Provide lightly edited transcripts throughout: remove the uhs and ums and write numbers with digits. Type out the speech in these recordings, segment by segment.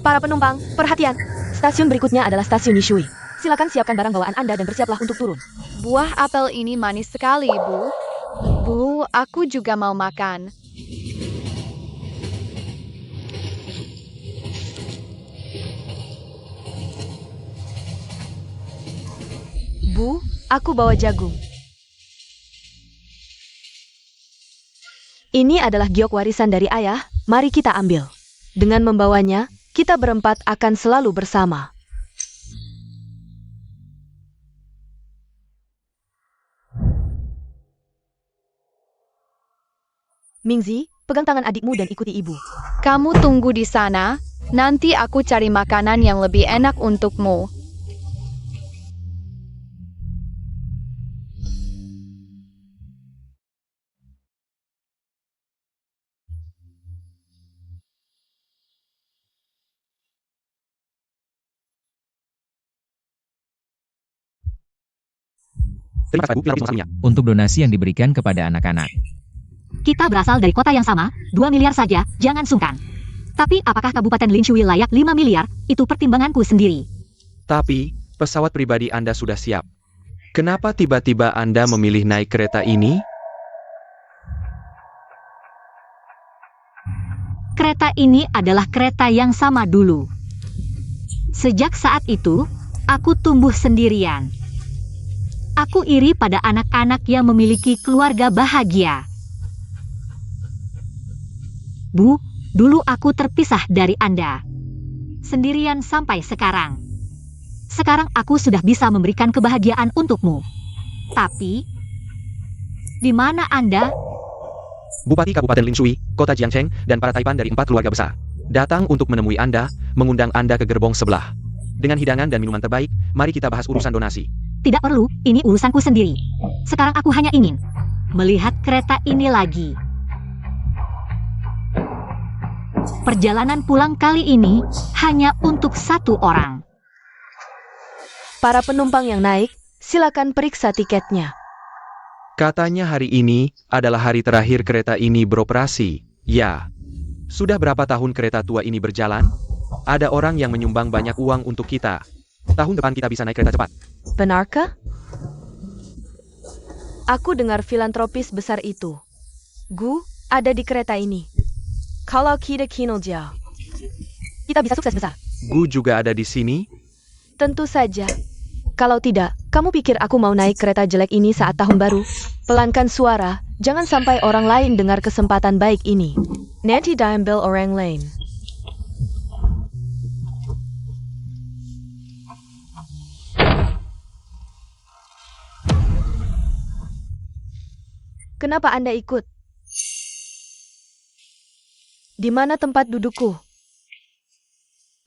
Para penumpang, perhatian. Stasiun berikutnya adalah stasiun Nishui. Silakan siapkan barang bawaan Anda dan bersiaplah untuk turun. Buah apel ini manis sekali, Bu. Bu, aku juga mau makan. Bu, aku bawa jagung. Ini adalah giok warisan dari ayah, mari kita ambil. Dengan membawanya, kita berempat akan selalu bersama. Mingzi, pegang tangan adikmu dan ikuti ibu. Kamu tunggu di sana, nanti aku cari makanan yang lebih enak untukmu. Terima kasih, Bu. Pilih satunya. Untuk donasi yang diberikan kepada anak-anak. Kita berasal dari kota yang sama, 2 miliar saja, jangan sungkan. Tapi apakah Kabupaten Linshui layak 5 miliar? Itu pertimbanganku sendiri. Tapi, pesawat pribadi Anda sudah siap. Kenapa tiba-tiba Anda memilih naik kereta ini? Kereta ini adalah kereta yang sama dulu. Sejak saat itu, aku tumbuh sendirian. Aku iri pada anak-anak yang memiliki keluarga bahagia. Bu, dulu aku terpisah dari Anda. Sendirian sampai sekarang. Sekarang aku sudah bisa memberikan kebahagiaan untukmu. Tapi, di mana Anda? Bupati Kabupaten Linshui, Kota Jiangcheng, dan para taipan dari 4 keluarga besar datang untuk menemui Anda, mengundang Anda ke gerbong sebelah. Dengan hidangan dan minuman terbaik, mari kita bahas urusan donasi. Tidak perlu, ini urusanku sendiri. Sekarang aku hanya ingin melihat kereta ini lagi. Perjalanan pulang kali ini hanya untuk 1 orang. Para penumpang yang naik, silakan periksa tiketnya. Katanya hari ini adalah hari terakhir kereta ini beroperasi. Ya. Sudah berapa tahun kereta tua ini berjalan? Ada orang yang menyumbang banyak uang untuk kita. Tahun depan kita bisa naik kereta cepat. Benarkah? Aku dengar filantropis besar itu. Gu, ada di kereta ini. Kalau kita kinerja, kita bisa sukses besar. Gu juga ada di sini. Tentu saja. Kalau tidak, kamu pikir aku mau naik kereta jelek ini saat tahun baru? Pelankan suara, jangan sampai orang lain dengar kesempatan baik ini. Nanti diambil orang lain. Kenapa Anda ikut? Di mana tempat dudukku?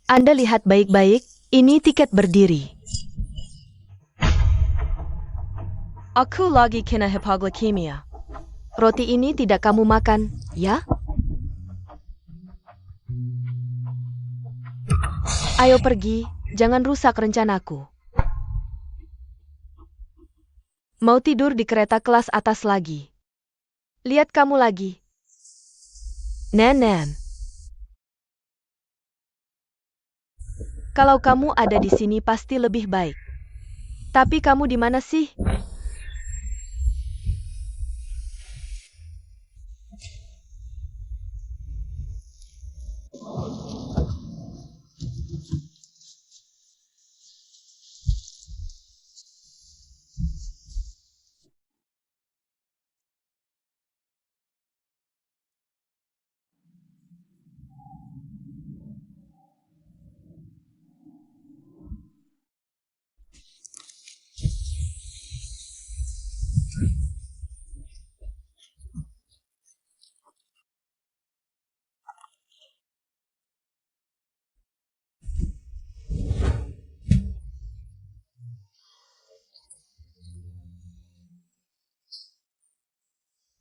Anda lihat baik-baik, ini tiket berdiri. Aku lagi kena hipoglikemia. Roti ini tidak kamu makan, ya? Ayo pergi, jangan rusak rencanaku. Mau tidur di kereta kelas atas lagi. Lihat kamu lagi. Nenek. Kalau kamu ada di sini pasti lebih baik. Tapi kamu di mana sih?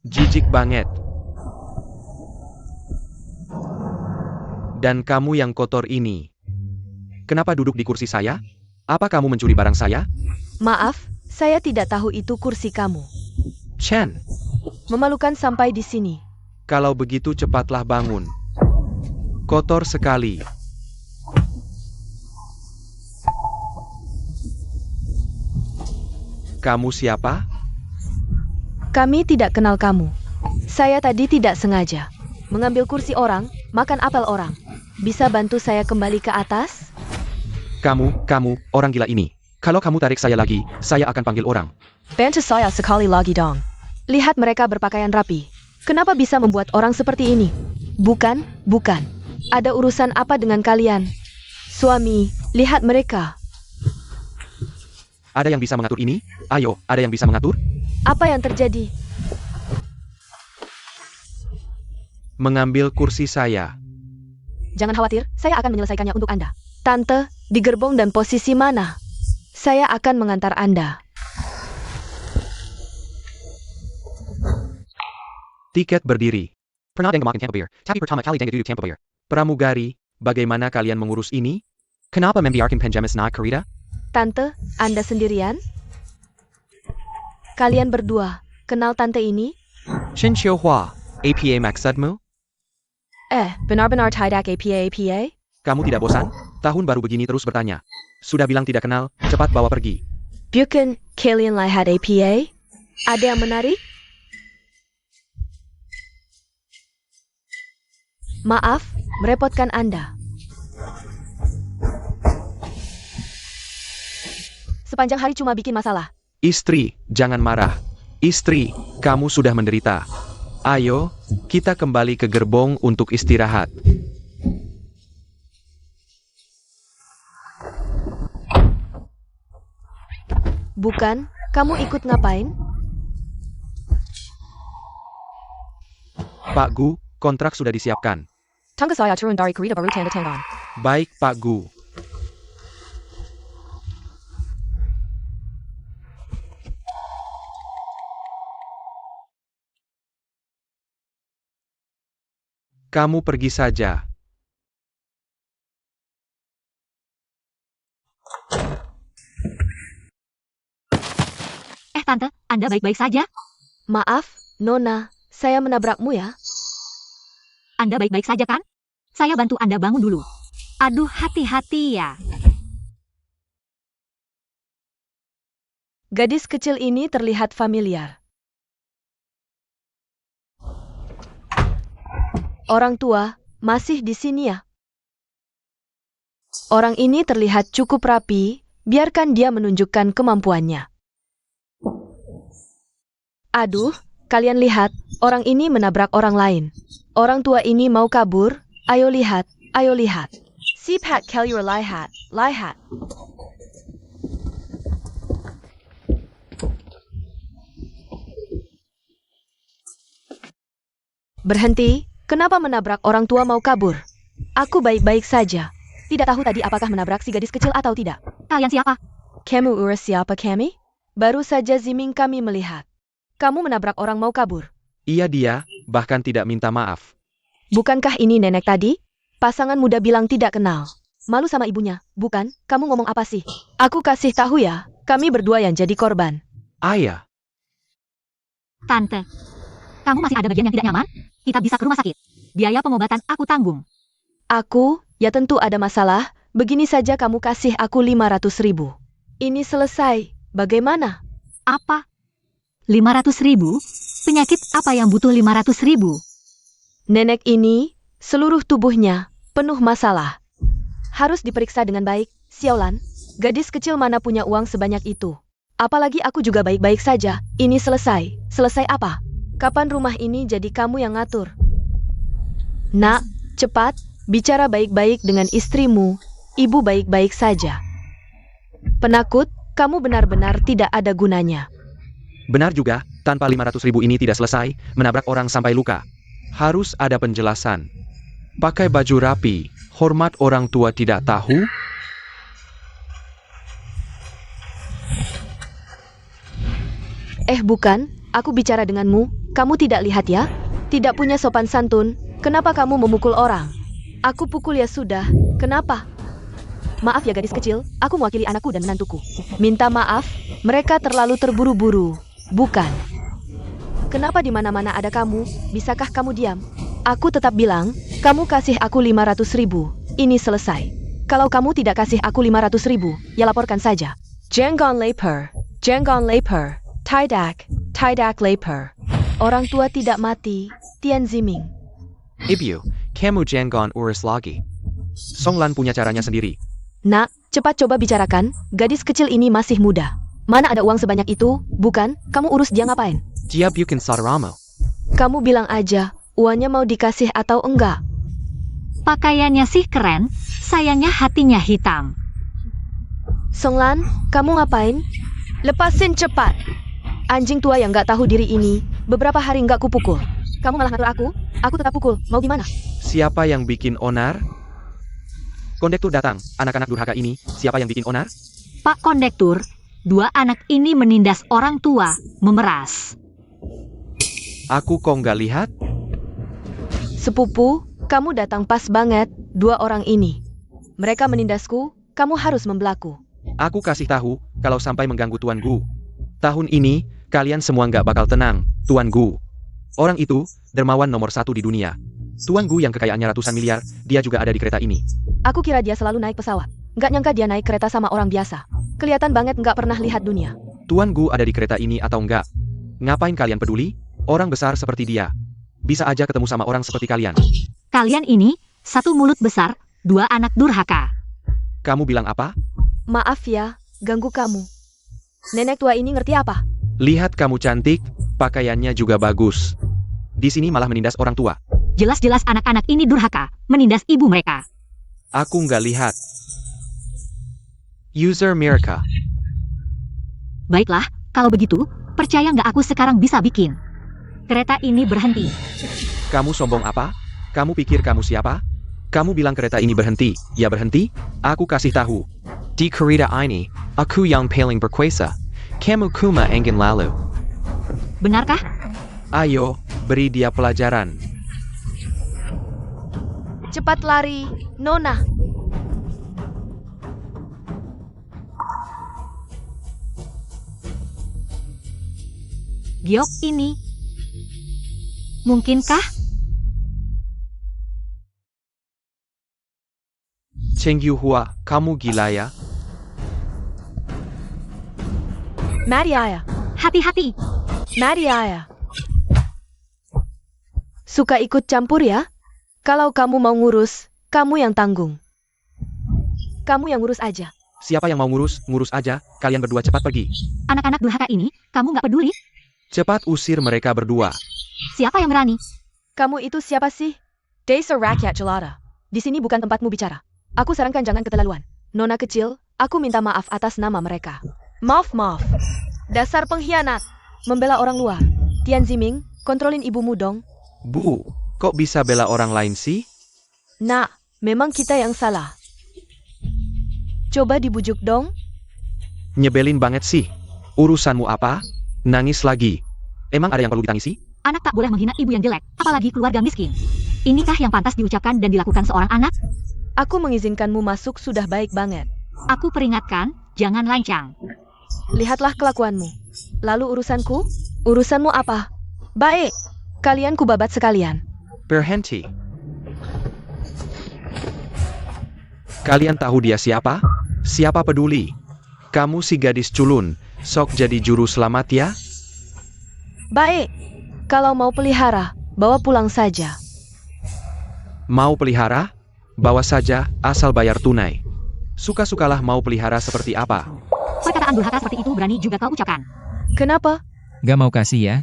Jijik banget. Dan kamu yang kotor ini. Kenapa duduk di kursi saya? Apa kamu mencuri barang saya? Maaf, saya tidak tahu itu kursi kamu. Chen, Memalukan sampai di sini. kalau begitu cepatlah bangun. Kotor sekali. Kamu siapa? Kami tidak kenal kamu. Saya tadi tidak sengaja mengambil kursi orang, makan apel orang. Bisa bantu saya kembali ke atas? Kamu, orang gila ini. Kalau kamu tarik saya lagi, saya akan panggil orang. Bantu saya sekali lagi dong. Lihat mereka berpakaian rapi. Kenapa bisa membuat orang seperti ini? Bukan. Ada urusan apa dengan kalian? Suami, lihat mereka. Ada yang bisa mengatur ini? Ayo, ada yang bisa mengatur? Apa yang terjadi? Mengambil kursi saya. Jangan khawatir, saya akan menyelesaikannya untuk Anda. Tante, di gerbong dan posisi mana? Saya akan mengantar Anda. Tiket berdiri. Pernah ada yang ngemakin Tampa Bear, tapi pertama kali dengan duduk Tampa Bear. Pramugari, bagaimana kalian mengurus ini? Kenapa membiarkan penjamis naik kereta? Tante, Anda sendirian? Kalian berdua, kenal tante ini? Shin Xiu Hua, APA maksudmu? Benar-benar tidak APA? Kamu tidak bosan? Tahun baru begini terus bertanya. Sudah bilang tidak kenal, cepat bawa pergi. Bukan kalian lihat APA? Ada yang menarik? Maaf, merepotkan Anda. Sepanjang hari cuma bikin masalah. Istri, jangan marah. Istri, kamu sudah menderita. Ayo, kita kembali ke gerbong untuk istirahat. Bukan, kamu ikut ngapain? Pak Gu, kontrak sudah disiapkan. Tangga saya turun dari kereta baru tanda tangan. Baik, Pak Gu. Kamu pergi saja. Tante, Anda baik-baik saja? Maaf, Nona, saya menabrakmu ya. Anda baik-baik saja kan? Saya bantu Anda bangun dulu. Aduh, hati-hati ya. Gadis kecil ini terlihat familiar. Orang tua, masih di sini ya? Orang ini terlihat cukup rapi, biarkan dia menunjukkan kemampuannya. Aduh, kalian lihat, orang ini menabrak orang lain. Orang tua ini mau kabur, ayo lihat, ayo lihat. Sipat kalian lihat, lihat. Berhenti, kenapa menabrak orang tua mau kabur? Aku baik-baik saja. Tidak tahu tadi apakah menabrak si gadis kecil atau tidak. Kalian siapa? Kamu urus siapa kami? Baru saja Ziming kami melihat. Kamu menabrak orang mau kabur. Iya dia, bahkan tidak minta maaf. Bukankah ini nenek tadi? Pasangan muda bilang tidak kenal. Malu sama ibunya, bukan? Kamu ngomong apa sih? Aku kasih tahu ya, kami berdua yang jadi korban. Ayah, Tante, kamu masih ada bagian yang tidak nyaman? Kita bisa ke rumah sakit. Biaya pengobatan aku tanggung. Aku, ya tentu ada masalah. Begini saja kamu kasih aku 500.000. Ini selesai. Bagaimana? Apa? 500.000? Penyakit apa yang butuh 500.000? Nenek ini, seluruh tubuhnya, penuh masalah. Harus diperiksa dengan baik, Xiaolan. Gadis kecil mana punya uang sebanyak itu? Apalagi aku juga baik-baik saja. Ini selesai. Selesai apa? Kapan rumah ini jadi kamu yang ngatur? Nak, cepat, bicara baik-baik dengan istrimu. Ibu baik-baik saja. Penakut, kamu benar-benar tidak ada gunanya. benar juga, tanpa 500.000 ini tidak selesai, menabrak orang sampai luka. Harus ada penjelasan. Pakai baju rapi, hormat orang tua tidak tahu? Bukan, aku bicara denganmu, kamu tidak lihat ya? Tidak punya sopan santun, kenapa kamu memukul orang? Aku pukul ya sudah, kenapa? Maaf ya gadis kecil, aku mewakili anakku dan menantuku. Minta maaf, mereka terlalu terburu-buru, bukan? Kenapa di mana-mana ada kamu, bisakah kamu diam? Aku tetap bilang, kamu kasih aku 500.000, ini selesai. Kalau kamu tidak kasih aku 500.000, ya laporkan saja. Jangan lapar, Jenggon Leper, Tidak Leper. Orang tua tidak mati, Tian Ziming. Ibu, kamu jangan urus lagi. Songlan punya caranya sendiri. Nak, cepat coba bicarakan, gadis kecil ini masih muda. Mana ada uang sebanyak itu, bukan? Kamu urus dia ngapain? Dia bukan saudaramo. Kamu bilang aja, uangnya mau dikasih atau enggak. Pakaiannya sih keren, sayangnya hatinya hitam. Songlan, kamu ngapain? Lepasin cepat. Anjing tua yang gak tahu diri ini, beberapa hari gak kupukul. Kamu malah ngatur aku tetap pukul, mau gimana? Siapa yang bikin onar? Kondektur datang, anak-anak durhaka ini, siapa yang bikin onar? Pak Kondektur, 2 anak ini menindas orang tua, memeras. Aku kok nggak lihat? Sepupu, kamu datang pas banget, 2 orang ini. Mereka menindasku, kamu harus membelaku. Aku kasih tahu, kalau sampai mengganggu Tuan Gu. Tahun ini, kalian semua nggak bakal tenang, Tuan Gu. Orang itu, dermawan nomor 1 di dunia. Tuan Gu yang kekayaannya ratusan miliar, dia juga ada di kereta ini. Aku kira dia selalu naik pesawat. Nggak nyangka dia naik kereta sama orang biasa. Kelihatan banget nggak pernah lihat dunia. Tuan Gu ada di kereta ini atau enggak? Ngapain kalian peduli? Orang besar seperti dia. Bisa aja ketemu sama orang seperti kalian. Kalian ini, 1 mulut besar, 2 anak durhaka. Kamu bilang apa? Maaf ya, ganggu kamu. Nenek tua ini ngerti apa? Lihat kamu cantik, pakaiannya juga bagus. Di sini malah menindas orang tua. Jelas-jelas anak-anak ini durhaka, menindas ibu mereka. Aku nggak lihat. User Mirka. Baiklah, kalau begitu, percaya nggak aku sekarang bisa bikin kereta ini berhenti. Kamu sombong apa? Kamu pikir kamu siapa? Kamu bilang kereta ini berhenti, ya berhenti? Aku kasih tahu. Di kereta ini, aku yang paling berkuasa. Kamu kuma engin lalu. Benarkah? Ayo, beri dia pelajaran. Cepat lari, Nona. Giok ini. Mungkinkah? Cheng Yuhua, kamu gila ya? Mariaya, Hati-hati. Mariaya. Suka ikut campur ya? Kalau kamu mau ngurus, kamu yang tanggung. Kamu yang ngurus aja. Siapa yang mau ngurus, ngurus aja. Kalian berdua cepat pergi. Anak-anak durhaka ini, kamu nggak peduli? Cepat usir mereka berdua. Siapa yang berani? Kamu itu siapa sih? Desa Rakyat Jelata. Di sini bukan tempatmu bicara. Aku sarankan jangan keterlaluan. Nona kecil, aku minta maaf atas nama mereka. Maaf. Dasar pengkhianat. Membela orang luar. Tian Ziming, kontrolin ibumu dong. Bu, kok bisa bela orang lain sih? Nak, memang kita yang salah. Coba dibujuk dong. Nyebelin banget sih. Urusanmu apa? Nangis lagi. Emang ada yang perlu ditangisi? Anak tak boleh menghina ibu yang jelek, apalagi keluarga miskin. Inikah yang pantas diucapkan dan dilakukan seorang anak? Aku mengizinkanmu masuk sudah baik banget. Aku peringatkan, jangan lancang. Lihatlah kelakuanmu. Lalu urusanku? Urusanmu apa? Baik. Kalian kubabat sekalian. Berhenti. Kalian tahu dia siapa? Siapa peduli? Kamu si gadis culun, sok jadi juru selamat ya? Baik. Kalau mau pelihara, bawa pulang saja. Mau pelihara? Bawa saja, asal bayar tunai. Suka-sukalah mau pelihara seperti apa. Perkataan durhaka seperti itu berani juga kau ucapkan. Kenapa? Gak mau kasih ya?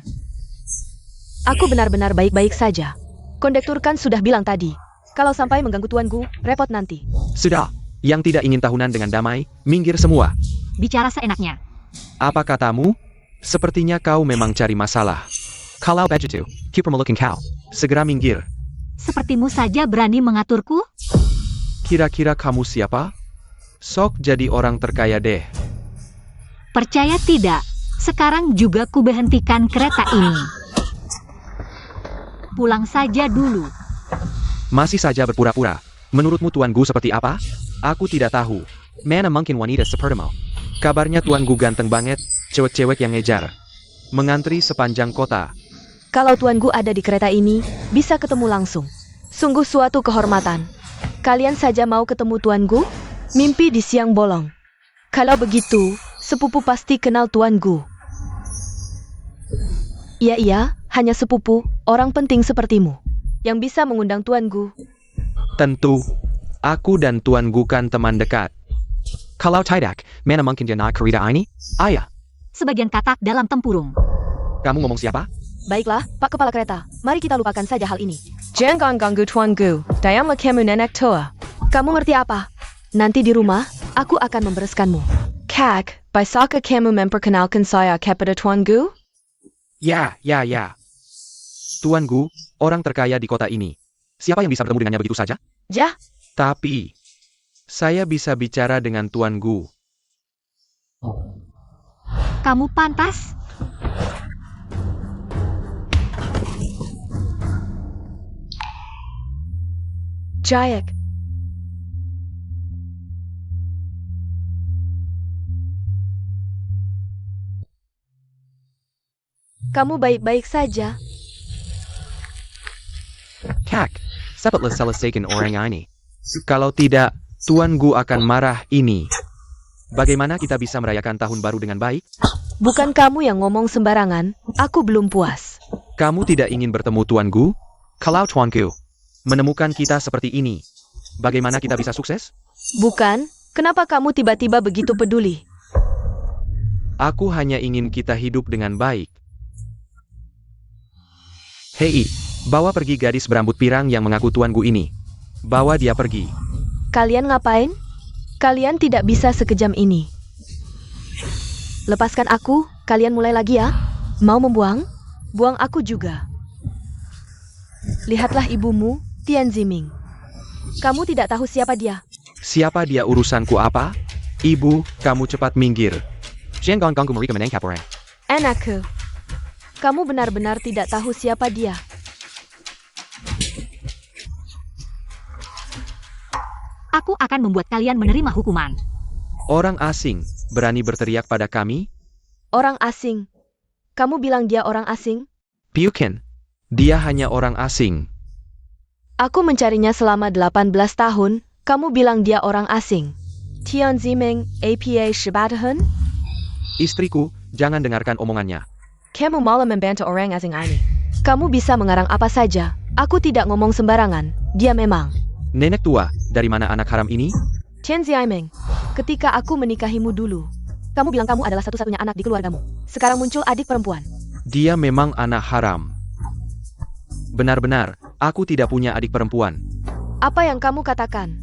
Aku benar-benar baik-baik saja. Kondektur kan sudah bilang tadi. Kalau sampai mengganggu tuanku, repot nanti. Sudah, yang tidak ingin tahunan dengan damai, minggir semua. Bicara seenaknya. Apa katamu? Sepertinya kau memang cari masalah. Kalau begitu, keep looking kau. Segera minggir. Sepertimu saja berani mengaturku? Kira-kira kamu siapa? Sok jadi orang terkaya deh. Percaya tidak, sekarang juga ku berhentikan kereta ini. Pulang saja dulu. Masih saja berpura-pura. Menurutmu Tuan Gu seperti apa? Aku tidak tahu. Mana mungkin wanita sepertimu. Kabarnya Tuan Gu ganteng banget, cewek-cewek yang ngejar. Mengantri sepanjang kota. Kalau tuanku ada di kereta ini, bisa ketemu langsung. Sungguh suatu kehormatan. Kalian saja mau ketemu tuanku? Mimpi di siang bolong. Kalau begitu, Sepupu pasti kenal Tuan Gu. Iya, hanya sepupu, orang penting sepertimu, yang bisa mengundang Tuan Gu. Tentu, aku dan Tuan Gu kan teman dekat. Kalau tidak, mana mungkin dia naik kereta ini? Ayah, Sebagian katak dalam tempurung. kamu ngomong siapa? Baiklah, Pak Kepala Kereta, mari kita lupakan saja hal ini. Jangan ganggu Tuan Gu, dayamlah kamu nenek tua. Kamu ngerti apa? Nanti di rumah, aku akan membereskanmu. Kak, bisakah kamu memperkenalkan saya kepada Tuan Gu? Ya. Tuan Gu, orang terkaya di kota ini. Siapa yang bisa bertemu dengannya begitu saja? Jah, Tapi, saya bisa bicara dengan Tuan Gu. Kamu pantas? Jayak. Kamu baik-baik saja. Kak, cepatlah selesaikan orang ini. Kalau tidak, Tuan Gu akan marah ini. Bagaimana kita bisa merayakan tahun baru dengan baik? Bukan kamu yang ngomong sembarangan, aku belum puas. Kamu tidak ingin bertemu Tuan Gu? Kalau Tuan Gu menemukan kita seperti ini, bagaimana kita bisa sukses? Bukan, kenapa kamu tiba-tiba begitu peduli? Aku hanya ingin kita hidup dengan baik. Hei, bawa pergi gadis berambut pirang yang mengaku Tuan Gu ini. Bawa dia pergi. Kalian ngapain? Kalian tidak bisa sekejam ini. Lepaskan aku, kalian mulai lagi ya. Mau membuang? Buang aku juga. Lihatlah ibumu, Tian Ziming. Kamu tidak tahu siapa dia. Siapa dia urusanku apa? Ibu, kamu cepat minggir. Jangan ganggu mereka menangkap orang. Anakku, kamu benar-benar tidak tahu siapa dia. Aku akan membuat kalian menerima hukuman. Orang asing berani berteriak pada kami? Orang asing. Kamu bilang dia orang asing? Piukin, dia hanya orang asing. Aku mencarinya selama 18 tahun, kamu bilang dia orang asing. Tian Ziming, APA 18 tahun? Istriku, jangan dengarkan omongannya. Kamu malah membantah orang asing ini. Kamu bisa mengarang apa saja. Aku tidak ngomong sembarangan. Dia memang. Nenek tua, dari mana anak haram ini? Tian Ziming, ketika aku menikahimu dulu, kamu bilang kamu adalah satu-satunya anak di keluargamu. Sekarang muncul adik perempuan. Dia memang anak haram. Benar-benar, aku tidak punya adik perempuan. Apa yang kamu katakan?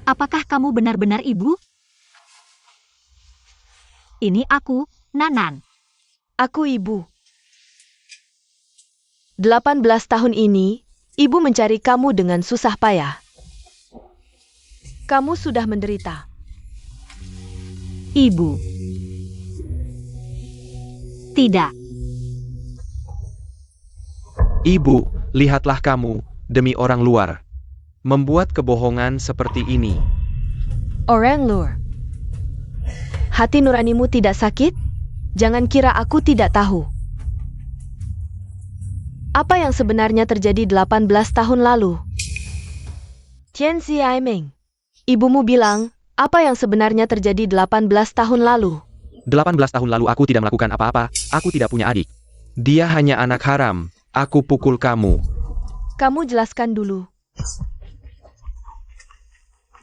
Apakah kamu benar-benar ibu? Ini aku, Nanan. Aku ibu. 18 tahun ini, ibu mencari kamu dengan susah payah. Kamu sudah menderita. Ibu. Tidak. Ibu, lihatlah kamu, demi orang luar. Membuat kebohongan seperti ini. Orang luar. Hati nuranimu tidak sakit? Jangan kira aku tidak tahu. Apa yang sebenarnya terjadi 18 tahun lalu? Tian Ziming, ibumu bilang, apa yang sebenarnya terjadi 18 tahun lalu? 18 tahun lalu aku tidak melakukan apa-apa, aku tidak punya adik. Dia hanya anak haram, aku pukul kamu. Kamu jelaskan dulu.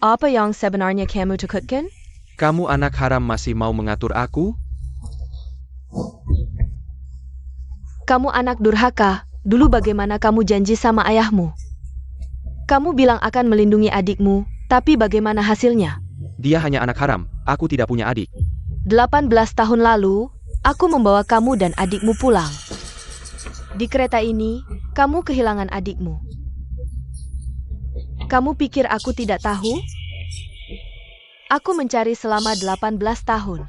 Apa yang sebenarnya kamu takutkan? Kamu anak haram masih mau mengatur aku? Kamu anak durhaka, dulu bagaimana kamu janji sama ayahmu? Kamu bilang akan melindungi adikmu, tapi bagaimana hasilnya? Dia hanya anak haram, aku tidak punya adik. 18 tahun lalu, aku membawa kamu dan adikmu pulang. Di kereta ini, kamu kehilangan adikmu. Kamu pikir aku tidak tahu? Aku mencari selama 18 tahun.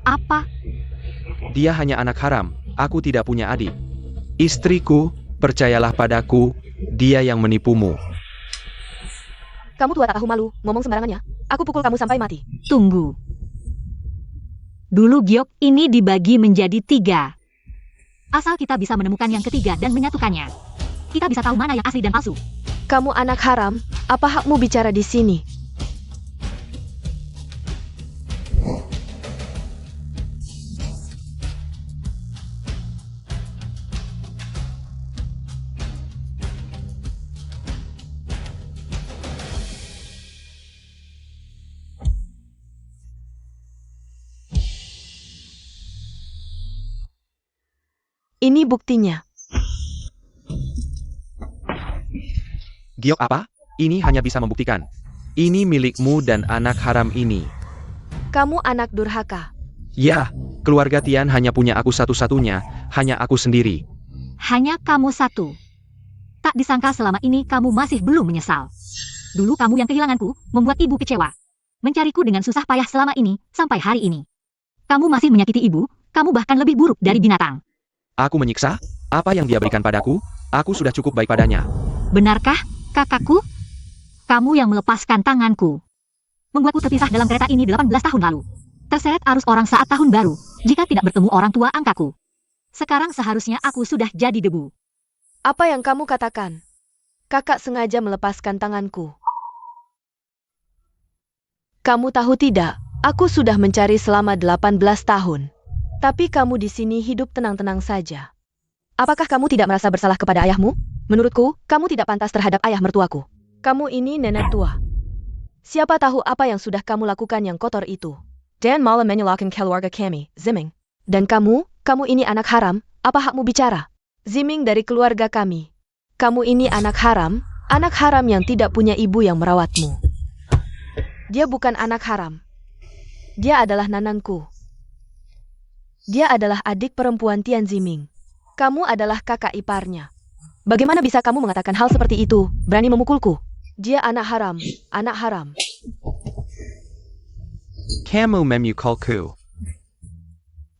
Apa? Dia hanya anak haram, aku tidak punya adik. Istriku, percayalah padaku, dia yang menipumu. Kamu tua tak tahu malu, ngomong sembarangannya. Aku pukul kamu sampai mati. Tunggu. Dulu giok ini dibagi menjadi 3. Asal kita bisa menemukan yang ketiga dan menyatukannya, kita bisa tahu mana yang asli dan palsu. Kamu anak haram, apa hakmu bicara di sini? Ini buktinya. Giok apa? Ini hanya bisa membuktikan. Ini milikmu dan anak haram ini. Kamu anak durhaka. Ya, keluarga Tian hanya punya aku satu-satunya, hanya aku sendiri. Hanya kamu satu. Tak disangka selama ini kamu masih belum menyesal. Dulu kamu yang kehilanganku, membuat ibu kecewa. Mencariku dengan susah payah selama ini, sampai hari ini. Kamu masih menyakiti ibu, kamu bahkan lebih buruk dari binatang. Aku menyiksa? Apa yang dia berikan padaku? Aku sudah cukup baik padanya. Benarkah, kakakku? Kamu yang melepaskan tanganku. Membuatku terpisah dalam kereta ini 18 tahun lalu. Terseret arus orang saat tahun baru, jika tidak bertemu orang tua angkaku. Sekarang seharusnya aku sudah jadi debu. Apa yang kamu katakan? Kakak sengaja melepaskan tanganku. Kamu tahu tidak, aku sudah mencari selama 18 tahun. Tapi kamu di sini hidup tenang-tenang saja. Apakah kamu tidak merasa bersalah kepada ayahmu? Menurutku, kamu tidak pantas terhadap ayah mertuaku. Kamu ini nenek tua. Siapa tahu apa yang sudah kamu lakukan yang kotor itu. Dan malah menyalahkan keluarga kami, Ziming. Dan kamu ini anak haram, apa hakmu bicara? Ziming dari keluarga kami. Kamu ini anak haram yang tidak punya ibu yang merawatmu. Dia bukan anak haram. Dia adalah nananku. Dia adalah adik perempuan Tian Ziming. Kamu adalah kakak iparnya. Bagaimana bisa kamu mengatakan hal seperti itu, berani memukulku? Dia anak haram, anak haram. Kamu memukulku.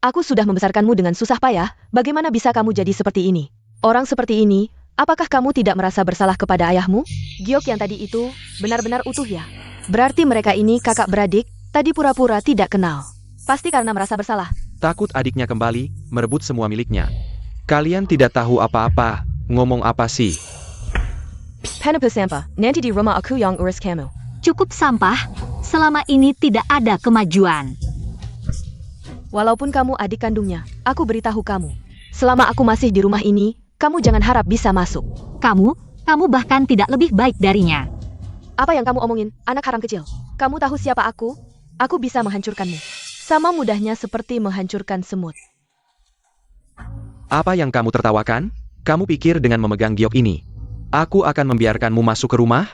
Aku sudah membesarkanmu dengan susah payah, bagaimana bisa kamu jadi seperti ini? Orang seperti ini, apakah kamu tidak merasa bersalah kepada ayahmu? Giok yang tadi itu, benar-benar utuh ya? Berarti mereka ini kakak beradik, tadi pura-pura tidak kenal. Pasti karena merasa bersalah. Takut adiknya kembali, merebut semua miliknya. Kalian tidak tahu apa-apa, ngomong apa sih? Kenapa sampah? Nanti di rumah aku yang urus kamu. Cukup sampah, selama ini tidak ada kemajuan. Walaupun kamu adik kandungnya, aku beritahu kamu. Selama aku masih di rumah ini, kamu jangan harap bisa masuk. Kamu bahkan tidak lebih baik darinya. Apa yang kamu omongin, anak haram kecil? Kamu tahu siapa aku? Aku bisa menghancurkanmu. Sama mudahnya seperti menghancurkan semut. Apa yang kamu tertawakan? Kamu pikir dengan memegang giok ini, aku akan membiarkanmu masuk ke rumah?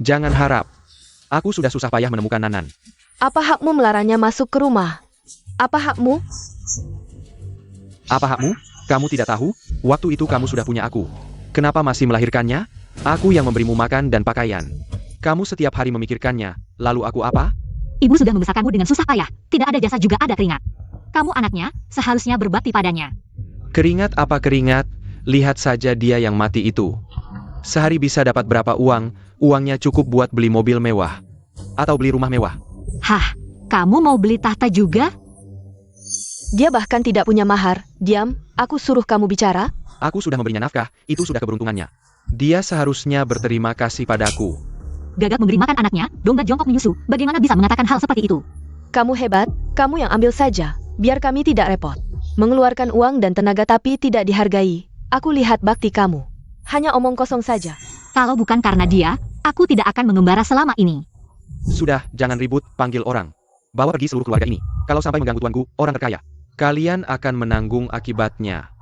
Jangan harap. Aku sudah susah payah menemukan Nanan. Apa hakmu melarangnya masuk ke rumah? Apa hakmu? Apa hakmu? Kamu tidak tahu? Waktu itu kamu sudah punya aku. Kenapa masih melahirkannya? Aku yang memberimu makan dan pakaian. Kamu setiap hari memikirkannya, lalu aku apa? Ibu sudah membesarkanmu dengan susah payah. Tidak ada jasa juga ada keringat. Kamu anaknya, seharusnya berbakti padanya. Keringat apa keringat? Lihat saja dia yang mati itu. Sehari bisa dapat berapa uang? Uangnya cukup buat beli mobil mewah. Atau beli rumah mewah. Hah, kamu mau beli tahta juga? Dia bahkan tidak punya mahar. Diam, aku suruh kamu bicara. Aku sudah memberinya nafkah, itu sudah keberuntungannya. Dia seharusnya berterima kasih padaku. Gagap memberi makan anaknya, domba jongkok menyusu. Bagaimana bisa mengatakan hal seperti itu? Kamu hebat, kamu yang ambil saja. Biar kami tidak repot. Mengeluarkan uang dan tenaga tapi tidak dihargai. Aku lihat bakti kamu. Hanya omong kosong saja. Kalau bukan karena dia, aku tidak akan mengembara selama ini. Sudah, jangan ribut, panggil orang. Bawa pergi seluruh keluarga ini. Kalau sampai mengganggu tuanku, orang terkaya. Kalian akan menanggung akibatnya.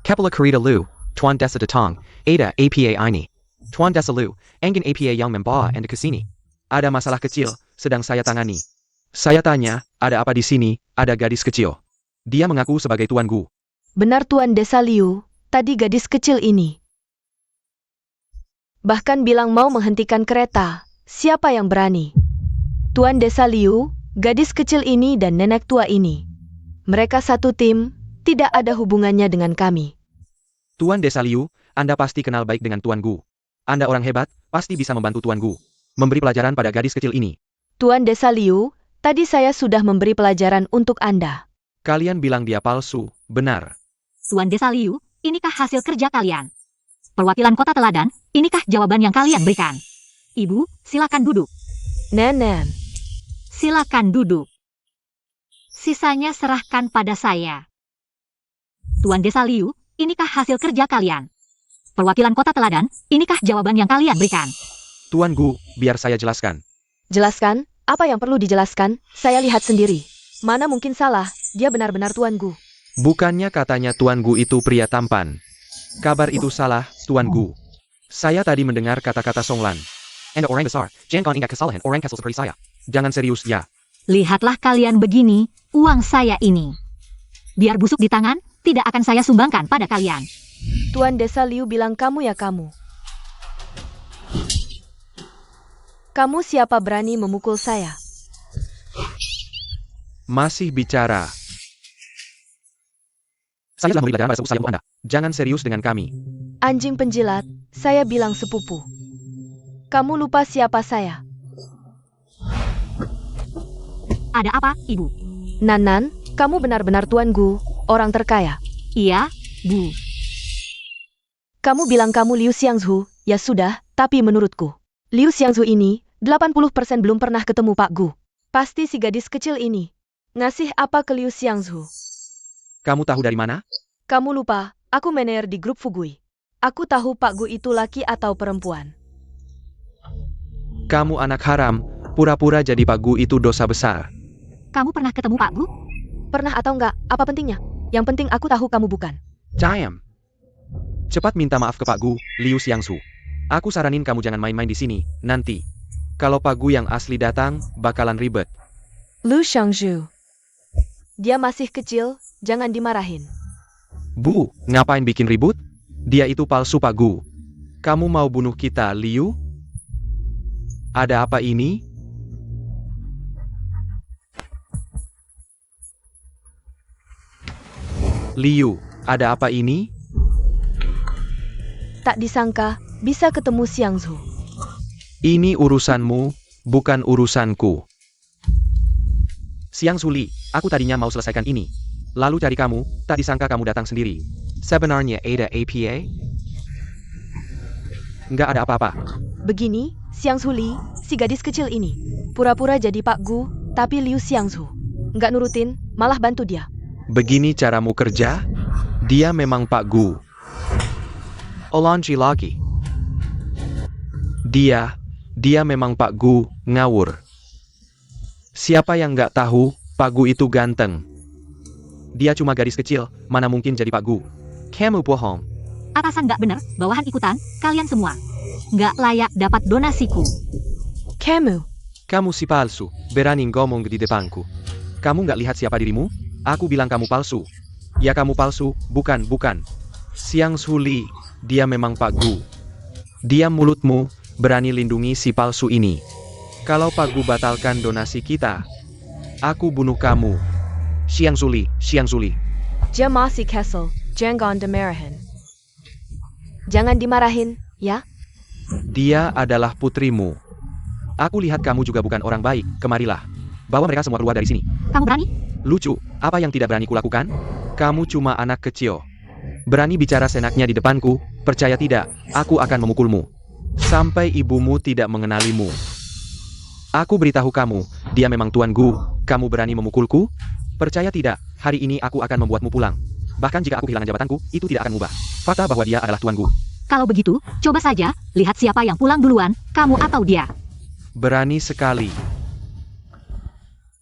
Kepala Kereta Lu, Tuan Desa Datang, Ada APA ini. Tuan Desa Lu, Engin APA yang membawa Anda ke sini. Ada masalah kecil, sedang saya tangani. Saya tanya, ada apa di sini? Ada gadis kecil. Dia mengaku sebagai Tuan Gu. Benar Tuan Desa Liu, tadi gadis kecil ini. Bahkan bilang mau menghentikan kereta. Siapa yang berani? Tuan Desa Liu, gadis kecil ini dan nenek tua ini. Mereka satu tim, tidak ada hubungannya dengan kami. Tuan Desa Liu, Anda pasti kenal baik dengan Tuan Gu. Anda orang hebat, pasti bisa membantu Tuan Gu. Memberi pelajaran pada gadis kecil ini. Tuan Desa Liu, tadi saya sudah memberi pelajaran untuk Anda. Kalian bilang dia palsu, benar. Tuan Desa Liu, inikah hasil kerja kalian? Perwakilan kota teladan, inikah jawaban yang kalian berikan? Ibu, silakan duduk. Nen. Silakan duduk. Sisanya serahkan pada saya. Tuan Desa Liu, inikah hasil kerja kalian? Perwakilan kota teladan, inikah jawaban yang kalian berikan? Tuan Gu, biar saya jelaskan. Jelaskan, apa yang perlu dijelaskan? Saya lihat sendiri. Mana mungkin salah, dia benar-benar Tuan Gu. Bukannya katanya Tuan Gu itu pria tampan. Kabar itu salah, Tuan Gu. Saya tadi mendengar kata-kata Songlan. Anda orang besar, jangan ingat kesalahan orang kecil seperti saya. Jangan serius ya. Lihatlah kalian begini, uang saya ini. Biar busuk di tangan, tidak akan saya sumbangkan pada kalian. Tuan Desa Liu bilang kamu ya kamu. Kamu siapa berani memukul saya? Masih bicara. Saya telah memberi pelajaran pada sepupu saya untuk Anda. Jangan serius dengan kami. Anjing penjilat, saya bilang sepupu. Kamu lupa siapa saya? Ada apa, Ibu? Nanan, kamu benar-benar Tuan Gu, orang terkaya. Iya, Bu. Kamu bilang kamu Liu Xiangzhu, ya sudah, tapi menurutku, Liu Xiangzhu ini, 80% belum pernah ketemu Pak Gu. Pasti si gadis kecil ini. Ngasih apa ke Liu Xiangzhu? Kamu tahu dari mana? Kamu lupa, aku manajer di grup Fugui. Aku tahu Pak Gu itu laki atau perempuan. Kamu anak haram, pura-pura jadi Pak Gu itu dosa besar. Kamu pernah ketemu Pak Gu? Pernah atau enggak, apa pentingnya? Yang penting aku tahu kamu bukan. Diam. Cepat minta maaf ke Pak Gu, Liu Xiangzhu. Aku saranin kamu jangan main-main di sini, nanti. Kalau Pak Gu yang asli datang, bakalan ribet. Liu Xiangzhu. Dia masih kecil, jangan dimarahin. Bu, ngapain bikin ribut? Dia itu palsu Pak Gu. Kamu mau bunuh kita, Liu? Ada apa ini? Liu, ada apa ini? Tak disangka, bisa ketemu Xiangzhu. Ini urusanmu, bukan urusanku. Xiangzhu Li, aku tadinya mau selesaikan ini. Lalu cari kamu, tak disangka kamu datang sendiri. Sebenarnya ada APA? Nggak ada apa-apa. Begini, Xiangzhu Li, si gadis kecil ini. Pura-pura jadi Pak Gu, tapi Liu Xiangzhu. Nggak nurutin, malah bantu dia. Begini caramu kerja? Dia memang Pak Gu. Olanji lagi. Dia memang Pak Gu, ngawur. Siapa yang nggak tahu, Pak Gu itu ganteng. Dia cuma gadis kecil, mana mungkin jadi Pak Gu. Kamu bohong. Atasan nggak benar, bawahan ikutan, kalian semua. Nggak layak dapat donasiku. Kamu si palsu, berani ngomong di depanku. Kamu nggak lihat siapa dirimu? Aku bilang kamu palsu. Ya kamu palsu, bukan. Xiangzhu Li, dia memang Pak Gu. Diam mulutmu, berani lindungi si palsu ini. Kalau Pak Gu batalkan donasi kita, aku bunuh kamu. Xiangzhu Li. Dia masih kesel, jangan dimarahin. Jangan dimarahin, ya? Dia adalah putrimu. Aku lihat kamu juga bukan orang baik, kemarilah. Bawa mereka semua keluar dari sini. Kamu berani? Lucu, apa yang tidak berani kulakukan? Kamu cuma anak kecil. Berani bicara senaknya di depanku, percaya tidak, aku akan memukulmu. Sampai ibumu tidak mengenalimu. Aku beritahu kamu, dia memang Tuan Gu, kamu berani memukulku? Percaya tidak, hari ini aku akan membuatmu pulang. Bahkan jika aku kehilangan jabatanku, itu tidak akan mengubah fakta bahwa dia adalah Tuan Gu. Kalau begitu, coba saja, lihat siapa yang pulang duluan, kamu atau dia. Berani sekali.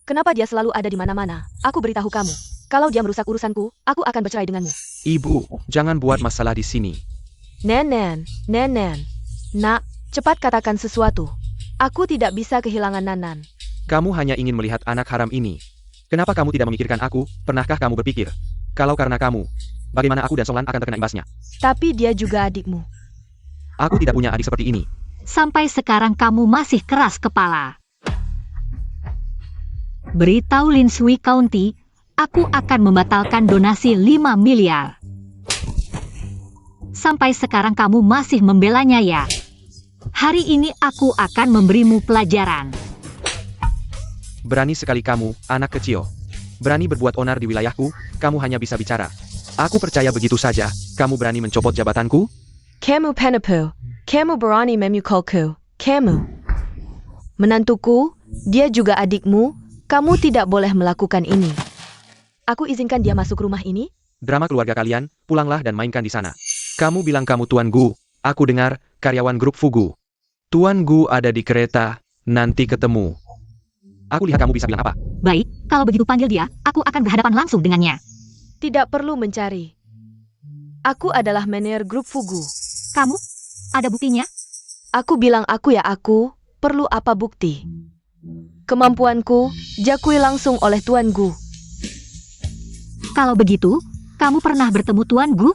Kenapa dia selalu ada di mana-mana? Aku beritahu kamu. Kalau dia merusak urusanku, aku akan bercerai denganmu. Ibu, jangan buat masalah di sini. Nenen. Nak, cepat katakan sesuatu. Aku tidak bisa kehilangan Nanan. Kamu hanya ingin melihat anak haram ini. Kenapa kamu tidak memikirkan aku? Pernahkah kamu berpikir? Kalau karena kamu, bagaimana aku dan Songlan akan terkena imbasnya? Tapi dia juga adikmu. Aku tidak punya adik seperti ini. Sampai sekarang kamu masih keras kepala. Beritahu Lin Sui County, aku akan membatalkan donasi 5 miliar. Sampai sekarang kamu masih membelanya ya? Hari ini aku akan memberimu pelajaran. Berani sekali kamu, anak kecil. Berani berbuat onar di wilayahku, kamu hanya bisa bicara. Aku percaya begitu saja, kamu berani mencopot jabatanku? Kamu penipu. Kamu berani memukulku. Kamu. Menantuku, dia juga adikmu. Kamu tidak boleh melakukan ini. Aku izinkan dia masuk rumah ini? Drama keluarga kalian, pulanglah dan mainkan di sana. Kamu bilang kamu Tuan Gu. Aku dengar, karyawan grup Fugu. Tuan Gu ada di kereta, nanti ketemu. Aku lihat kamu bisa bilang apa. Baik, kalau begitu panggil dia, aku akan berhadapan langsung dengannya. Tidak perlu mencari. Aku adalah manajer grup Fugu. Kamu? Ada buktinya? Aku bilang aku ya aku, perlu apa bukti? Kemampuanku, diakui langsung oleh Tuan Gu. Kalau begitu, kamu pernah bertemu Tuan Gu?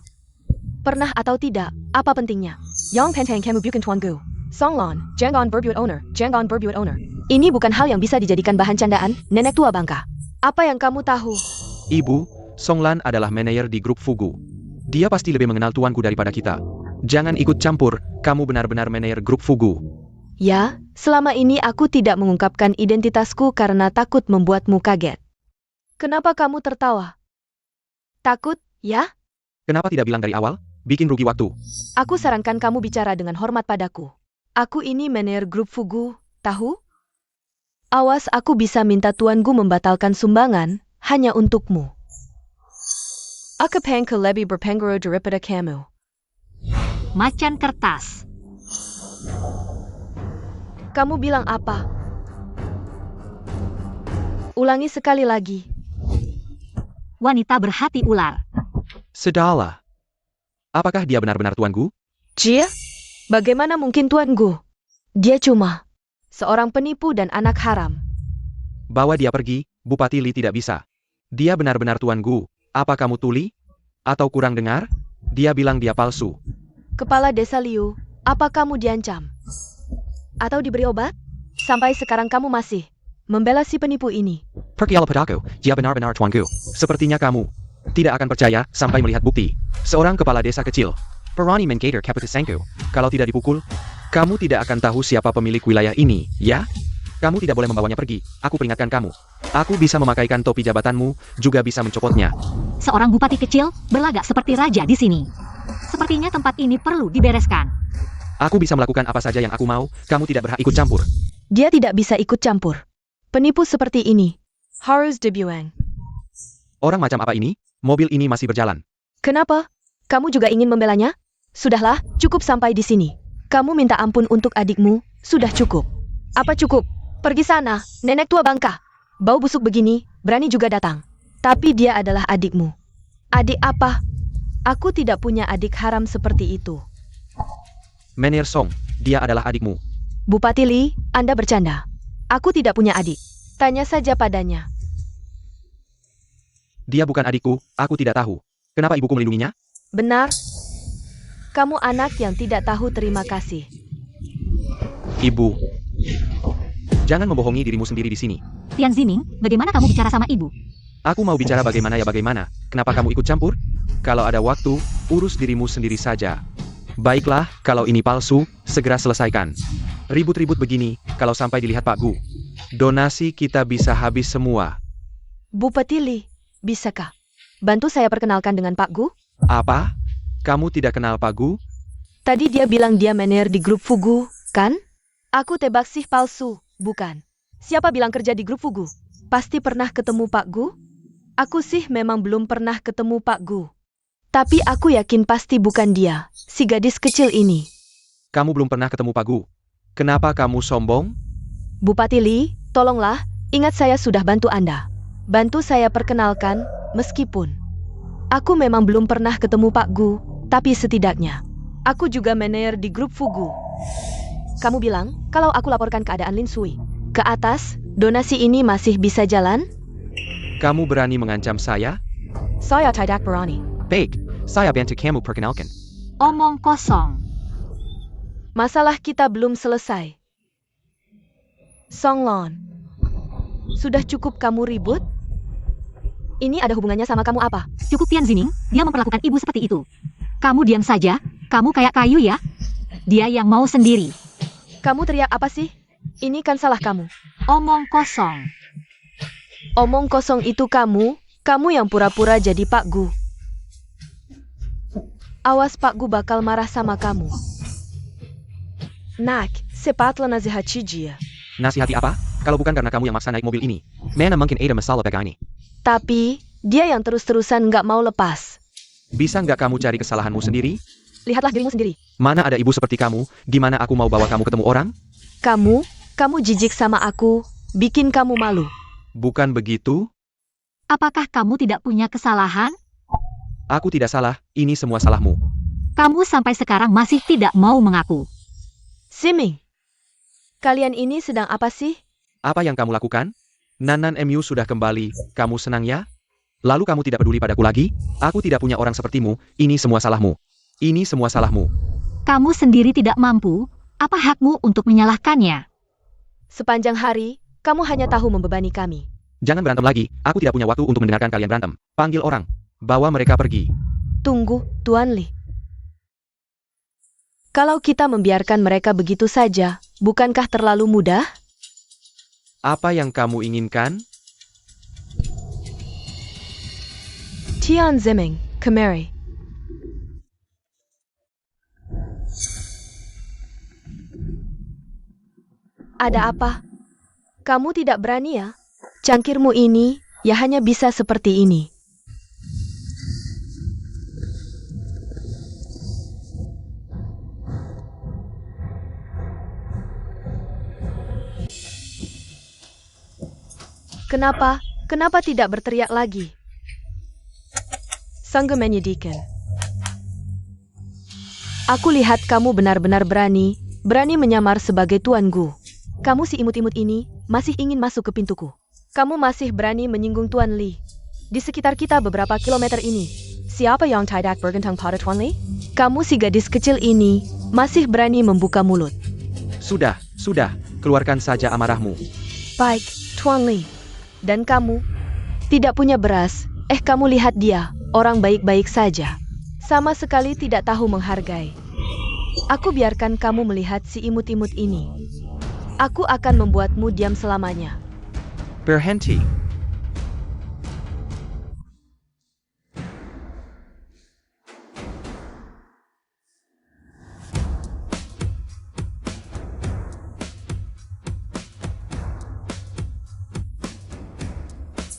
Pernah atau tidak, apa pentingnya? Yang penting kamu bukan Tuan Gu. Songlon, jangan berbuat owner, jangan berbuat owner. Ini bukan hal yang bisa dijadikan bahan candaan, nenek tua bangka. Apa yang kamu tahu? Ibu, Songlan adalah manajer di grup Fugu. Dia pasti lebih mengenal Tuan Gu daripada kita. Jangan ikut campur, kamu benar-benar manajer grup Fugu. Ya, selama ini aku tidak mengungkapkan identitasku karena takut membuatmu kaget. Kenapa kamu tertawa? Takut, ya? Kenapa tidak bilang dari awal? Bikin rugi waktu. Aku sarankan kamu bicara dengan hormat padaku. Aku ini manajer grup Fugu, tahu? Awas aku bisa minta Tuan Gu membatalkan sumbangan, hanya untukmu. Aku pengen lebih berpengaruh daripada kamu. Macan kertas. Kamu bilang apa? Ulangi sekali lagi. Wanita berhati ular. Sedahlah. Apakah dia benar-benar Tuan Gu? Jia? Bagaimana mungkin Tuan Gu? Dia cuma seorang penipu dan anak haram. Bawa dia pergi, Bupati Li tidak bisa. Dia benar-benar Tuan Gu. Apa kamu tuli? Atau kurang dengar? Dia bilang dia palsu. Kepala Desa Liu, apa kamu diancam? Atau diberi obat? Sampai sekarang kamu masih membela si penipu ini. Pergilah padaku, dia benar-benar Tuan Gu. Sepertinya kamu tidak akan percaya sampai melihat bukti. Seorang kepala desa kecil. Perani menggader keputusanku. Kalau tidak dipukul, kamu tidak akan tahu siapa pemilik wilayah ini, ya? Kamu tidak boleh membawanya pergi. Aku peringatkan kamu. Aku bisa memakaikan topi jabatanmu, juga bisa mencopotnya. Seorang bupati kecil berlagak seperti raja di sini. Sepertinya tempat ini perlu dibereskan. Aku bisa melakukan apa saja yang aku mau, kamu tidak berhak ikut campur. Dia tidak bisa ikut campur. Penipu seperti ini harus dibuang. Orang macam apa ini? Mobil ini masih berjalan. Kenapa? Kamu juga ingin membelanya? Sudahlah, cukup sampai di sini. Kamu minta ampun untuk adikmu, sudah cukup. Apa cukup? Pergi sana, nenek tua bangka. Bau busuk begini, berani juga datang. Tapi dia adalah adikmu. Adik apa? Aku tidak punya adik haram seperti itu. Manajer Song, dia adalah adikmu. Bupati Li, Anda bercanda. Aku tidak punya adik. Tanya saja padanya. Dia bukan adikku, aku tidak tahu. Kenapa ibuku melindunginya? Benar. Kamu anak yang tidak tahu terima kasih. Ibu. Jangan membohongi dirimu sendiri di sini. Tian Zining, bagaimana kamu bicara sama ibu? Aku mau bicara bagaimana ya bagaimana. Kenapa kamu ikut campur? Kalau ada waktu, urus dirimu sendiri saja. Baiklah, kalau ini palsu, segera selesaikan. Ribut-ribut begini, kalau sampai dilihat Pak Gu. Donasi kita bisa habis semua. Bupati Li, bisakah bantu saya perkenalkan dengan Pak Gu? Apa? Kamu tidak kenal Pak Gu? Tadi dia bilang dia manajer di grup Fugu, kan? Aku tebak sih palsu, bukan? Siapa bilang kerja di grup Fugu? Pasti pernah ketemu Pak Gu? Aku sih memang belum pernah ketemu Pak Gu. Tapi aku yakin pasti bukan dia, si gadis kecil ini. Kamu belum pernah ketemu Pak Gu. Kenapa kamu sombong? Bupati Li, tolonglah, ingat saya sudah bantu Anda. Bantu saya perkenalkan, meskipun aku memang belum pernah ketemu Pak Gu, tapi setidaknya aku juga manajer di grup Fugu. Kamu bilang, kalau aku laporkan keadaan Lin Sui ke atas, donasi ini masih bisa jalan? Kamu berani mengancam saya? Saya tidak berani. Baik, saya bantu kamu perkenalkan. Omong kosong. Masalah kita belum selesai. Songlon, sudah cukup kamu ribut? Ini ada hubungannya sama kamu apa? Cukup Tian Zining, dia memperlakukan ibu seperti itu. Kamu diam saja, kamu kayak kayu ya. Dia yang mau sendiri. Kamu teriak apa sih? Ini kan salah kamu. Omong kosong. Omong kosong itu kamu yang pura-pura jadi Pak Gu. Awas Pak Gu bakal marah sama kamu. Nak, sepatlah nasihati dia. Nasihati apa? Kalau bukan karena kamu yang maksa naik mobil ini. Mana mungkin ada masalah pega ini. Tapi, dia yang terus-terusan nggak mau lepas. Bisa nggak kamu cari kesalahanmu sendiri? Lihatlah dirimu sendiri. Mana ada ibu seperti kamu, gimana aku mau bawa kamu ketemu orang? Kamu jijik sama aku, bikin kamu malu. Bukan begitu? Apakah kamu tidak punya kesalahan? Aku tidak salah, ini semua salahmu. Kamu sampai sekarang masih tidak mau mengaku. Siming, kalian ini sedang apa sih? Apa yang kamu lakukan? Nanan MU sudah kembali, kamu senang ya? Lalu kamu tidak peduli padaku lagi? Aku tidak punya orang sepertimu, ini semua salahmu. Ini semua salahmu. Kamu sendiri tidak mampu, apa hakmu untuk menyalahkannya? Sepanjang hari, kamu hanya tahu membebani kami. Jangan berantem lagi, aku tidak punya waktu untuk mendengarkan kalian berantem. Panggil orang, bawa mereka pergi. Tunggu, Tuan Li. Kalau kita membiarkan mereka begitu saja, bukankah terlalu mudah? Apa yang kamu inginkan? Tian Ziming, kemari. Ada apa? Kamu tidak berani ya? Cangkirmu ini, ya hanya bisa seperti ini. Kenapa tidak berteriak lagi? Sangga menyedihkan. Aku lihat kamu benar-benar berani menyamar sebagai Tuan Gu. Kamu si imut-imut ini, masih ingin masuk ke pintuku. Kamu masih berani menyinggung Tuan Li. Di sekitar kita beberapa kilometer ini, siapa yang tidak bergantang pada Tuan Li? Kamu si gadis kecil ini, masih berani membuka mulut. Sudah, keluarkan saja amarahmu. Baik, Tuan Li. Dan kamu, tidak punya beras, kamu lihat dia, orang baik-baik saja. Sama sekali tidak tahu menghargai. Aku biarkan kamu melihat si imut-imut ini. Aku akan membuatmu diam selamanya. Berhenti.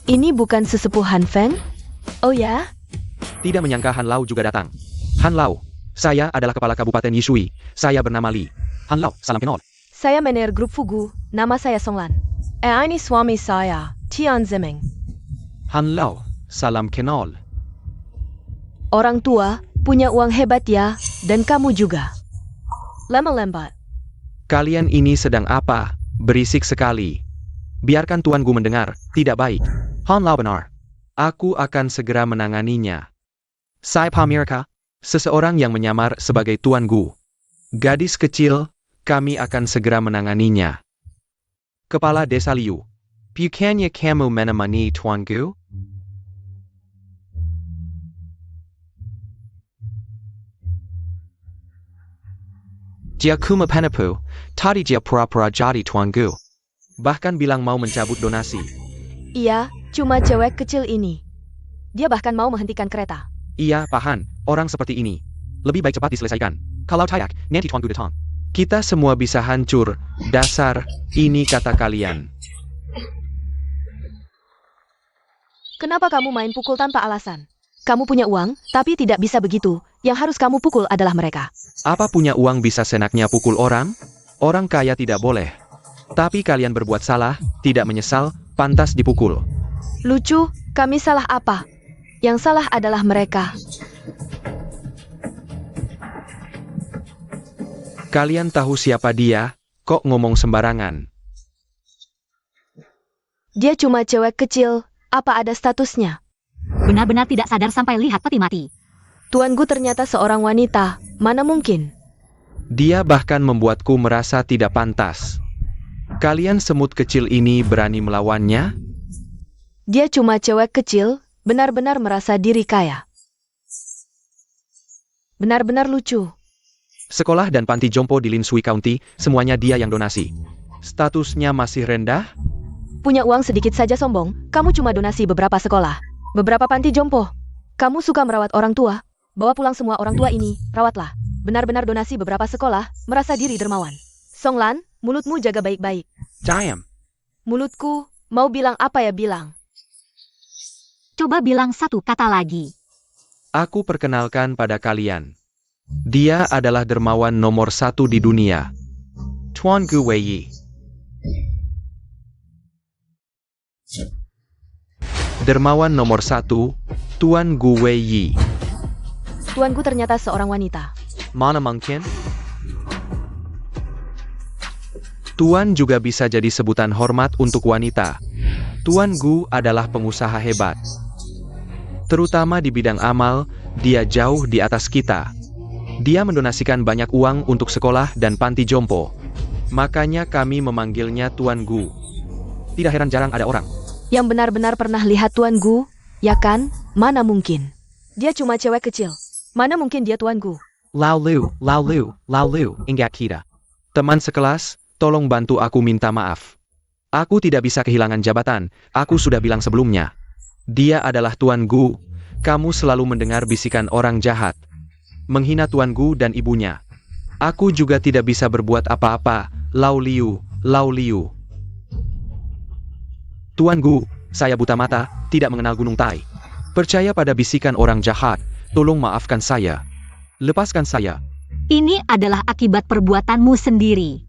Ini bukan sesepuh Han Feng? Oh ya? Tidak menyangka Han Lao juga datang. Han Lao, saya adalah kepala Kabupaten Yishui. Saya bernama Li. Han Lao, salam kenal. Saya manajer grup Fugu, nama saya Songlan. Ini suami saya, Tian Ziming. Han Lao, salam kenal. Orang tua, punya uang hebat ya, dan kamu juga. Lembat. Kalian ini sedang apa? Berisik sekali. Biarkan Tuan Gu mendengar, tidak baik. Han Lao benar. Aku akan segera menanganinya. Saya pamirka, seseorang yang menyamar sebagai Tuan Gu. Gadis kecil, kami akan segera menanganinya. Kepala Desa Liu. Bukannya kamu menemani Tuan Gu? Dia cuma penipu, tadi dia pura-pura jadi Tuan Gu. Bahkan bilang mau mencabut donasi. Iya, cuma cewek kecil ini. Dia bahkan mau menghentikan kereta. Iya, Pak Han, orang seperti ini. Lebih baik cepat diselesaikan. Kalau tidak, nanti Tuan Gu datang. Kita semua bisa hancur. Dasar, ini kata kalian. Kenapa kamu main pukul tanpa alasan? Kamu punya uang, tapi tidak bisa begitu. Yang harus kamu pukul adalah mereka. Apa punya uang bisa senaknya pukul orang? Orang kaya tidak boleh. Tapi kalian berbuat salah, tidak menyesal, pantas dipukul. Lucu, kami salah apa? Yang salah adalah mereka. Kalian tahu siapa dia? Kok ngomong sembarangan? Dia cuma cewek kecil, apa ada statusnya? Benar-benar tidak sadar sampai lihat peti mati. Tuan Gu ternyata seorang wanita, mana mungkin? Dia bahkan membuatku merasa tidak pantas. Kalian semut kecil ini berani melawannya? Dia cuma cewek kecil, benar-benar merasa diri kaya. Benar-benar lucu. Sekolah dan panti jompo di Lin Shui County, semuanya dia yang donasi. Statusnya masih rendah? Punya uang sedikit saja sombong, kamu cuma donasi beberapa sekolah. Beberapa panti jompo. Kamu suka merawat orang tua? Bawa pulang semua orang tua ini, rawatlah. Benar-benar donasi beberapa sekolah, merasa diri dermawan. Songlan, mulutmu jaga baik-baik. Diam. Mulutku, mau bilang apa ya bilang. Coba bilang satu kata lagi. Aku perkenalkan pada kalian. Dia adalah dermawan nomor 1 di dunia. Tuan Gu Wei. Dermawan nomor 1, Tuan Gu Wei. Tuanku ternyata seorang wanita. Mana mungkin? Tuan juga bisa jadi sebutan hormat untuk wanita. Tuan Gu adalah pengusaha hebat. Terutama di bidang amal, dia jauh di atas kita. Dia mendonasikan banyak uang untuk sekolah dan panti jompo. Makanya kami memanggilnya Tuan Gu. Tidak heran jarang ada orang Yang benar-benar pernah lihat Tuan Gu, ya kan? Mana mungkin. Dia cuma cewek kecil. Mana mungkin dia Tuan Gu. lalu, enggak kita. Teman sekelas, tolong bantu aku minta maaf. Aku tidak bisa kehilangan jabatan, aku sudah bilang sebelumnya. Dia adalah Tuan Gu. Kamu selalu mendengar bisikan orang jahat. Menghina Tuan Gu dan ibunya. Aku juga tidak bisa berbuat apa-apa, Lau Liu. Tuan Gu, saya buta mata, tidak mengenal Gunung Tai. Percaya pada bisikan orang jahat, tolong maafkan saya. Lepaskan saya. Ini adalah akibat perbuatanmu sendiri.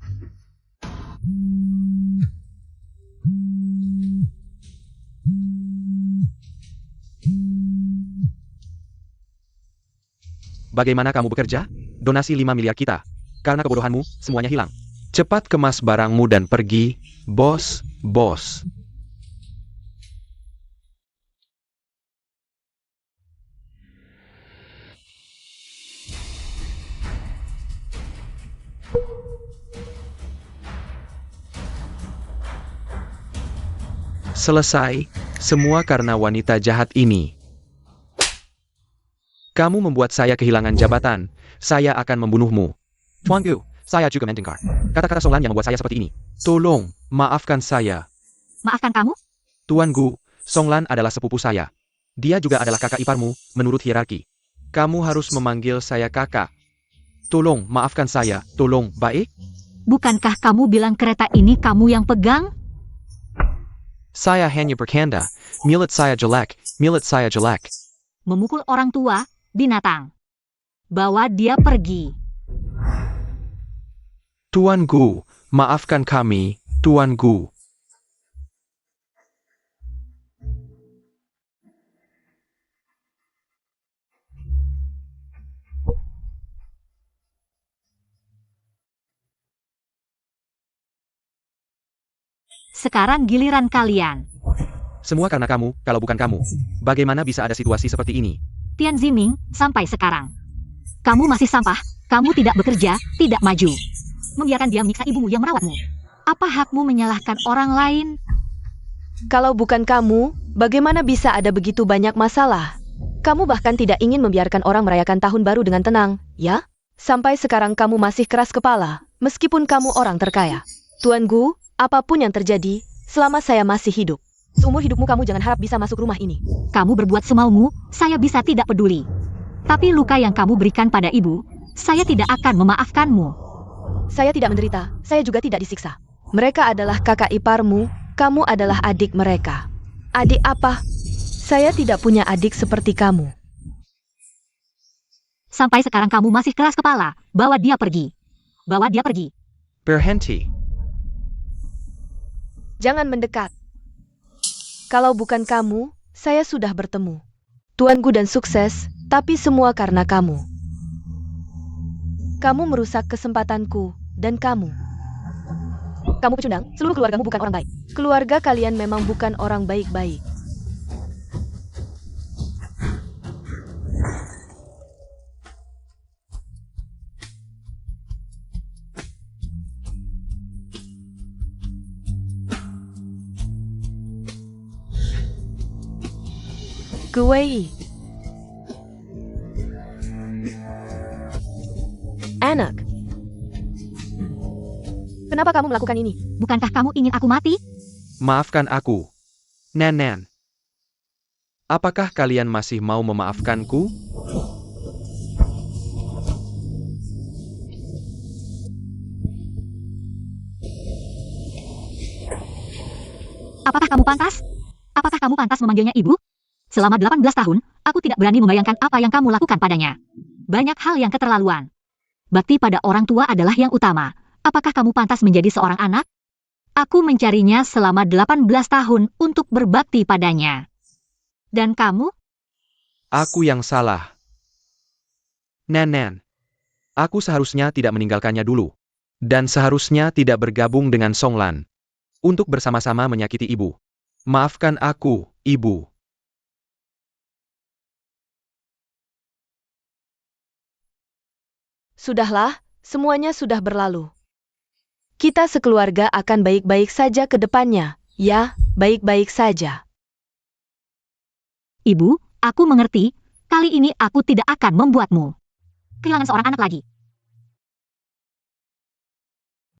Bagaimana kamu bekerja? Donasi 5 miliar kita. Karena kebodohanmu, semuanya hilang. Cepat kemas barangmu dan pergi, bos. Selesai, semua karena wanita jahat ini. Kamu membuat saya kehilangan jabatan, saya akan membunuhmu. Tuan Gu, saya juga mendengar kata-kata Songlan yang membuat saya seperti ini. Tolong, maafkan saya. Maafkan kamu? Tuan Gu, Songlan adalah sepupu saya. Dia juga adalah kakak iparmu, menurut hierarki. Kamu harus memanggil saya kakak. Tolong, maafkan saya, tolong, baik? Bukankah kamu bilang kereta ini kamu yang pegang? Saya hanya bercanda, milit saya jelek. Memukul orang tua, binatang. Bawa dia pergi. Tuan Gu, maafkan kami, Tuan Gu. Sekarang giliran kalian. Semua karena kamu, kalau bukan kamu. Bagaimana bisa ada situasi seperti ini? Tian Ziming, sampai sekarang. Kamu masih sampah, kamu tidak bekerja, tidak maju. Membiarkan dia menyiksa ibumu yang merawatmu. Apa hakmu menyalahkan orang lain? Kalau bukan kamu, bagaimana bisa ada begitu banyak masalah? Kamu bahkan tidak ingin membiarkan orang merayakan tahun baru dengan tenang, ya? Sampai sekarang kamu masih keras kepala, meskipun kamu orang terkaya. Tuan Gu, apapun yang terjadi, selama saya masih hidup. Seumur hidupmu kamu jangan harap bisa masuk rumah ini. Kamu berbuat semaumu, saya bisa tidak peduli. Tapi luka yang kamu berikan pada ibu, saya tidak akan memaafkanmu. Saya tidak menderita, saya juga tidak disiksa. Mereka adalah kakak iparmu, kamu adalah adik mereka. Adik apa? Saya tidak punya adik seperti kamu. Sampai sekarang kamu masih keras kepala, bawa dia pergi. Bawa dia pergi. Berhenti. Jangan mendekat. Kalau bukan kamu, saya sudah bertemu. Tuan Gu dan sukses, tapi semua karena kamu. Kamu merusak kesempatanku, dan kamu. Kamu pecundang, seluruh keluargamu bukan orang baik. Keluarga kalian memang bukan orang baik-baik. Gue. Anak. Kenapa kamu melakukan ini? Bukankah kamu ingin aku mati? Maafkan aku. Nen. Apakah kalian masih mau memaafkanku? Apakah kamu pantas? Apakah kamu pantas memanggilnya ibu? Selama 18 tahun, aku tidak berani membayangkan apa yang kamu lakukan padanya. Banyak hal yang keterlaluan. Bakti pada orang tua adalah yang utama. Apakah kamu pantas menjadi seorang anak? Aku mencarinya selama 18 tahun untuk berbakti padanya. Dan kamu? Aku yang salah. Nen. Aku seharusnya tidak meninggalkannya dulu. Dan seharusnya tidak bergabung dengan Songlan. Untuk bersama-sama menyakiti ibu. Maafkan aku, ibu. Sudahlah, semuanya sudah berlalu. Kita sekeluarga akan baik-baik saja ke depannya. Ya, baik-baik saja. Ibu, aku mengerti. Kali ini aku tidak akan membuatmu kehilangan seorang anak lagi.